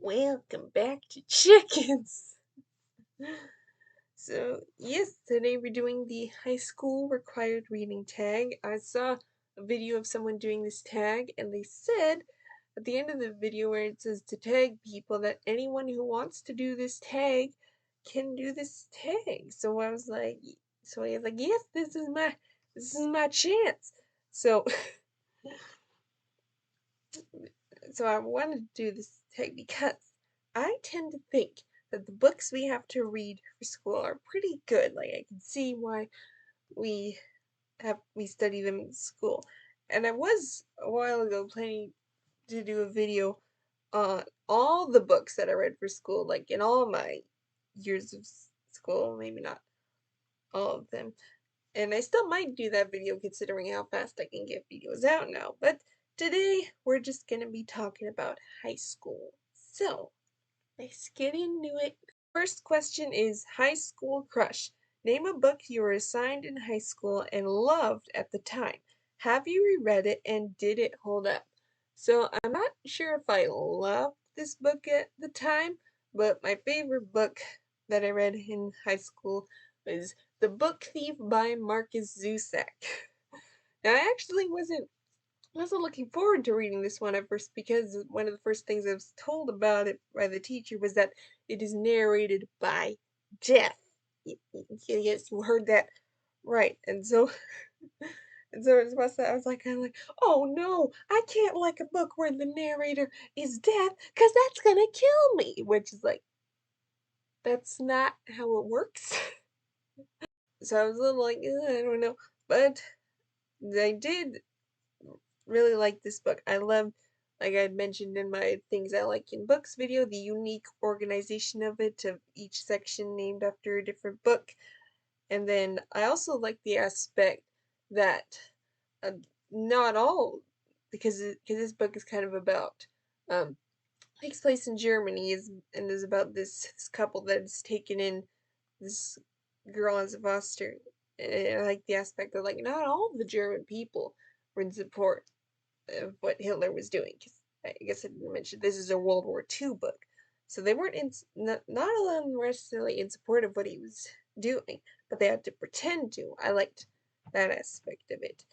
Welcome back to Chickens. So, yes, today we're doing the high school required reading tag. I saw a video of someone doing this tag, and they said at the end of the video where it says to tag people that anyone who wants to do this tag can do this tag. So I was like, yes, this is my chance. So so I wanted to do this tag because I tend to think that the books we have to read for school are pretty good. Like I can see why we we study them in school. And I was a while ago planning to do a video on all the books that I read for school, like in all my years of school, maybe not all of them. And I still might do that video considering how fast I can get videos out now. But today we're just gonna be talking about high school. So let's get into it. First question is high school crush. Name a book you were assigned in high school and loved at the time. Have you reread it and did it hold up? So I'm not sure if I loved this book at the time, but my favorite book that I read in high school was The Book Thief by Marcus Zusak. Now I actually wasn't looking forward to reading this one at first because one of the first things I was told about it by the teacher was that it is narrated by Jeff. Yes, you heard that right. And so it was I was like kind of like, oh no, I can't like a book where the narrator is deaf because that's gonna kill me. Which is like that's not how it works. So I was a little like, I don't know, but I did really like this book. I love, like I mentioned in my things I like in books video, the unique organization of it, of each section named after a different book. And then I also like the aspect that uh, not all, because this book is kind of about, takes place in Germany, and is about this couple that is taken in this girl as a foster. And I like the aspect that like not all the German people were in support of what Hitler was doing. Because I guess I didn't mention this is a World War II book, so they weren't not all of them necessarily in support of what he was doing, but they had to pretend to. I liked that aspect of it.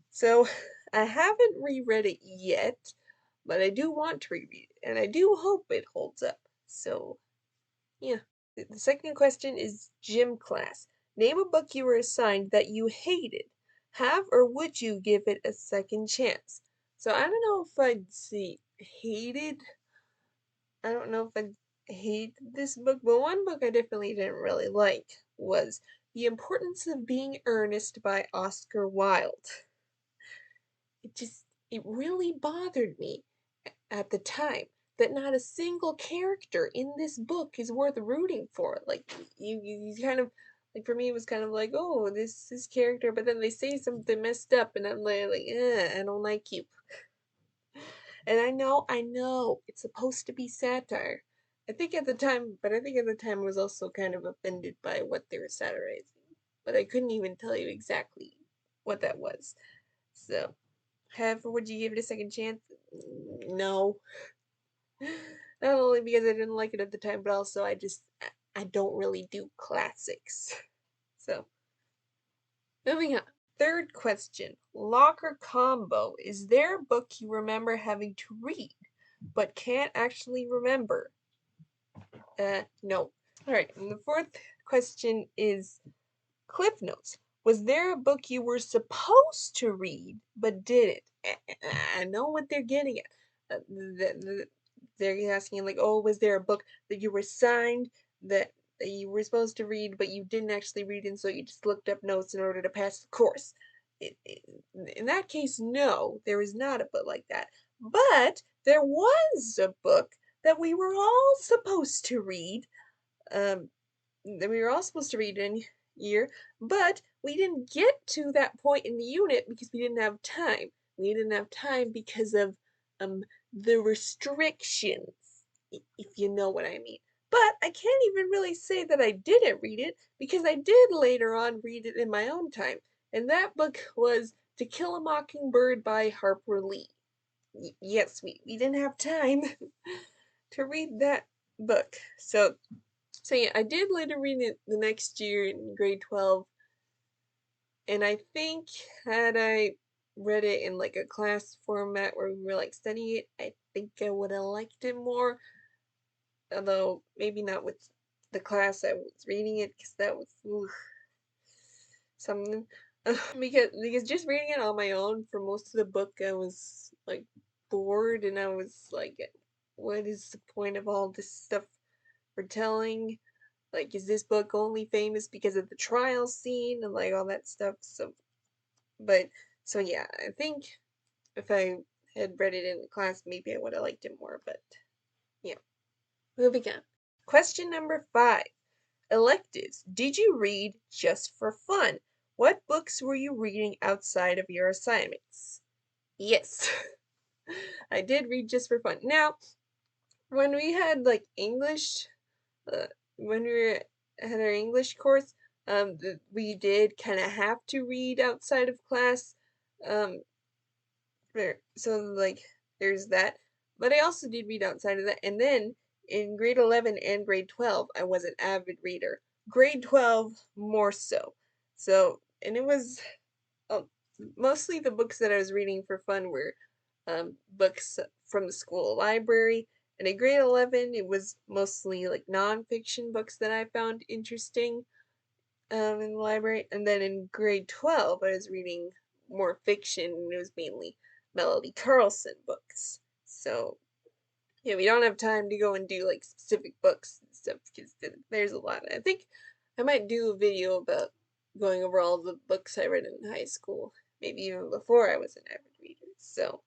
So I haven't reread it yet, but I do want to reread it, and I do hope it holds up. So yeah. The second question is gym class. Name a book you were assigned that you hated. Have or would you give it a second chance? So I don't know if I'd say hated. I don't know if I'd hate this book, but one book I definitely didn't really like was The Importance of Being Earnest by Oscar Wilde. It really bothered me at the time that not a single character in this book is worth rooting for. Like you kind of like for me it was kind of like, oh, this character, but then they say something messed up and I'm like, I don't like you. And I know it's supposed to be satire. I think at the time I was also kind of offended by what they were satirizing. But I couldn't even tell you exactly what that was. So, however, would you give it a second chance? No. Not only because I didn't like it at the time, but also I don't really do classics. So, moving on. Third question. Locker combo. Is there a book you remember having to read, but can't actually remember? No. Alright, and the fourth question is CliffNotes. Was there a book you were supposed to read, but didn't? I know what they're getting at. They're asking, like, oh, was there a book that you were assigned that you were supposed to read, but you didn't actually read, and so you just looked up notes in order to pass the course? In that case, no, there is not a book like that. But there was a book that we were all supposed to read, um, that we were all supposed to read in year, but we didn't get to that point in the unit because we didn't have time. We didn't have time because of um the restrictions, if you know what I mean. But I can't even really say that I didn't read it because I did later on read it in my own time. And that book was To Kill a Mockingbird by Harper Lee. Yes, we didn't have time to read that book. So yeah, I did later read it the next year in grade 12, and I think had I read it in like a class format where we were like studying it, I think I would have liked it more. Although maybe not with the class I was reading it, because that was something. Because just reading it on my own for most of the book, I was like bored, and I was like, what is the point of all this stuff we're telling? Like, is this book only famous because of the trial scene and like all that stuff? So yeah, I think if I had read it in class, maybe I would have liked it more. But yeah, moving on. Question number 5. Electives. Did you read just for fun? What books were you reading outside of your assignments? Yes, I did read just for fun. Now, when we had like English, uh, when had our English course, we did kind of have to read outside of class. Um, so like there's that. But I also did read outside of that. And then in grade 11 and grade 12, I was an avid reader. Grade 12 more so. And it was mostly the books that I was reading for fun were books from the school library. And in grade 11, it was mostly like nonfiction books that I found interesting in the library. And then in grade 12, I was reading more fiction, and it was mainly Melody Carlson books. So, yeah, we don't have time to go and do like specific books and stuff because there's a lot. I think I might do a video about going over all the books I read in high school, maybe even before I was an avid reader. So,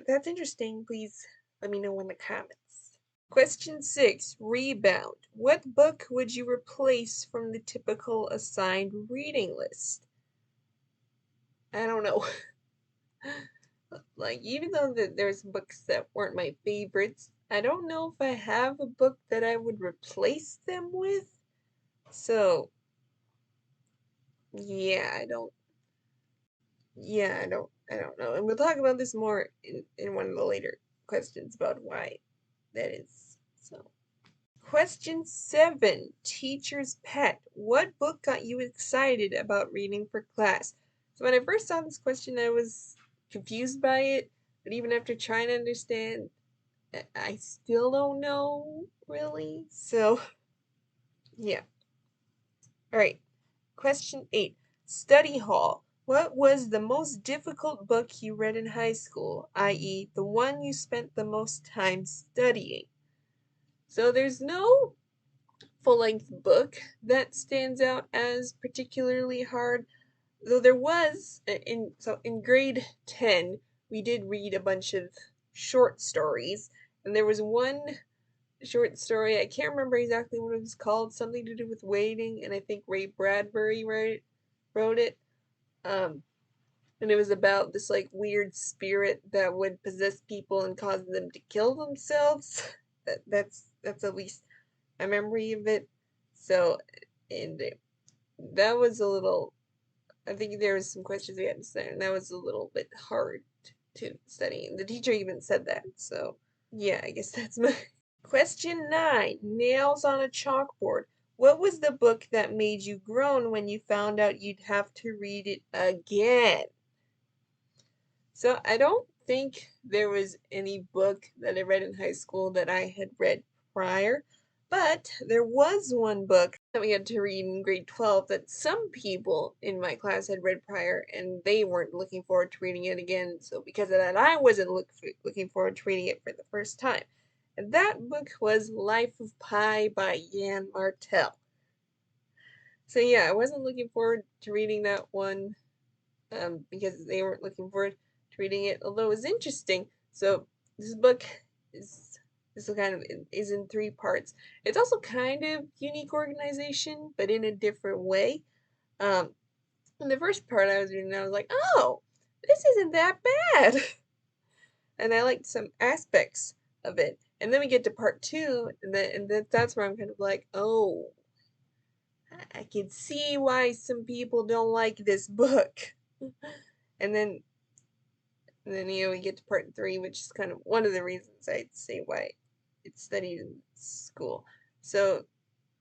that's interesting. Please let me know in the comments. Question 6. Rebound. What book would you replace from the typical assigned reading list? I don't know. Like, even though there's books that weren't my favorites, I don't know if I have a book that I would replace them with. So, yeah, I don't know. And we'll talk about this more in one of the later questions about why that is. So, question 7. Teacher's Pet. What book got you excited about reading for class? So when I first saw this question, I was confused by it, but even after trying to understand, I still don't know, really. So, yeah. All right. Question 8. Study hall. What was the most difficult book you read in high school, i.e., the one you spent the most time studying? So there's no full-length book that stands out as particularly hard, though there was in grade 10 we did read a bunch of short stories, and there was one short story, I can't remember exactly what it was called, something to do with waiting, and I think Ray Bradbury wrote it. And it was about this like weird spirit that would possess people and cause them to kill themselves. That's at least my memory of it. So, and that was a little. I think there was some questions we had to study, and that was a little bit hard to study. And the teacher even said that. So, yeah, I guess that's my question 9. Nails on a chalkboard. What was the book that made you groan when you found out you'd have to read it again? So I don't think there was any book that I read in high school that I had read prior, but there was one book that we had to read in grade 12 that some people in my class had read prior, and they weren't looking forward to reading it again. So because of that, I wasn't looking forward to reading it for the first time. And that book was Life of Pi by Yann Martel. So yeah, I wasn't looking forward to reading that one because they weren't looking forward to reading it, although it was interesting. So this book is is in 3 parts. It's also kind of unique organization, but in a different way. Um, in the first part I was reading, I was like, oh, this isn't that bad, and I liked some aspects of it. And then we get to part 2, that's where I'm kind of like, oh, I can see why some people don't like this book. And then And then, we get to part 3, which is kind of one of the reasons I'd say why it's studied in school. So,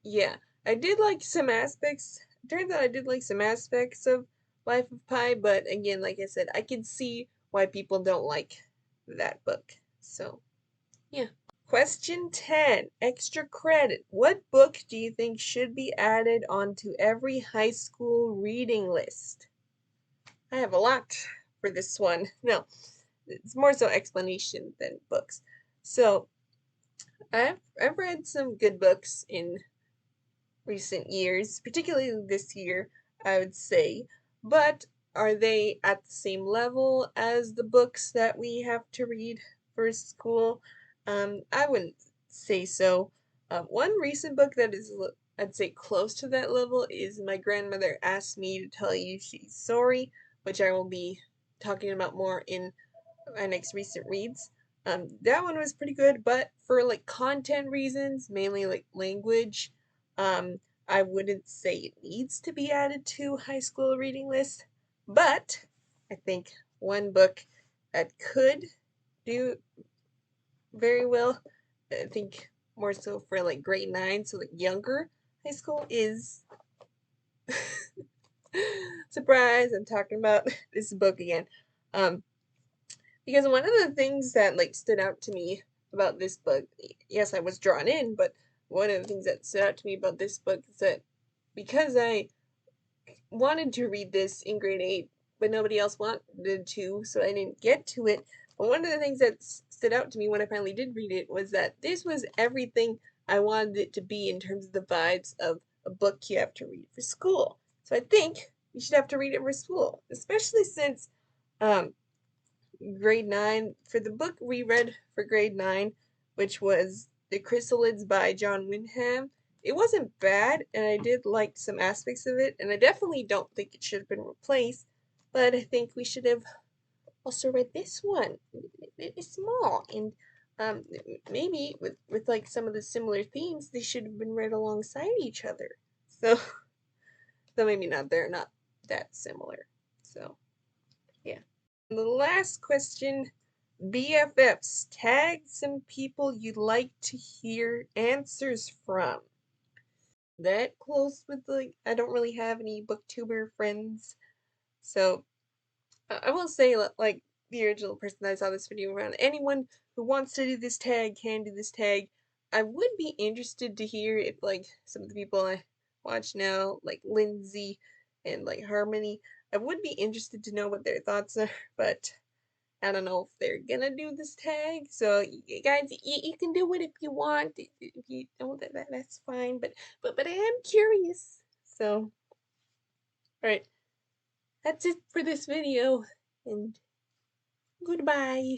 yeah, I did like some aspects. Turns out I did like some aspects of Life of Pi, but again, like I said, I can see why people don't like that book. So, yeah. Question 10, extra credit. What book do you think should be added onto every high school reading list? I have a lot for this one. No, it's more so explanation than books. So, I've read some good books in recent years, particularly this year, I would say. But are they at the same level as the books that we have to read for school? I wouldn't say so. One recent book that is, I'd say, close to that level is My Grandmother Asked Me to Tell You She's Sorry, which I will be talking about more in my next recent reads. That one was pretty good, but for like content reasons, mainly like language, um, I wouldn't say it needs to be added to high school reading list. But I think one book that could do very well, I think more so for like grade 9, so like younger high school is surprise, I'm talking about this book again. Um, Because one of the things that like stood out to me about this book, yes, I was drawn in, but one of the things that stood out to me about this book is that because I wanted to read this in grade 8, but nobody else wanted to, so I didn't get to it. But one of the things that stood out to me when I finally did read it was that this was everything I wanted it to be in terms of the vibes of a book you have to read for school. So I think you should have to read it for school, especially since um, grade 9 for the book we read for grade 9, which was The Chrysalids by John Wyndham. It wasn't bad, and I did like some aspects of it, and I definitely don't think it should have been replaced, but I think we should have also read this one. It's small, and um, maybe with like some of the similar themes, they should have been read alongside each other. So, so maybe not, they're not that similar. So, yeah. The last question, BFFs, tag some people you'd like to hear answers from. That close with like, I don't really have any booktuber friends, so I will say like the original person that I saw this video around. Anyone who wants to do this tag can do this tag. I would be interested to hear if like some of the people I watch now, like Lindsay and like Harmony, I would be interested to know what their thoughts are, but I don't know if they're gonna do this tag. So guys, you can do it if you want. If you don't, that's fine. But I am curious. So all right, that's it for this video, and goodbye.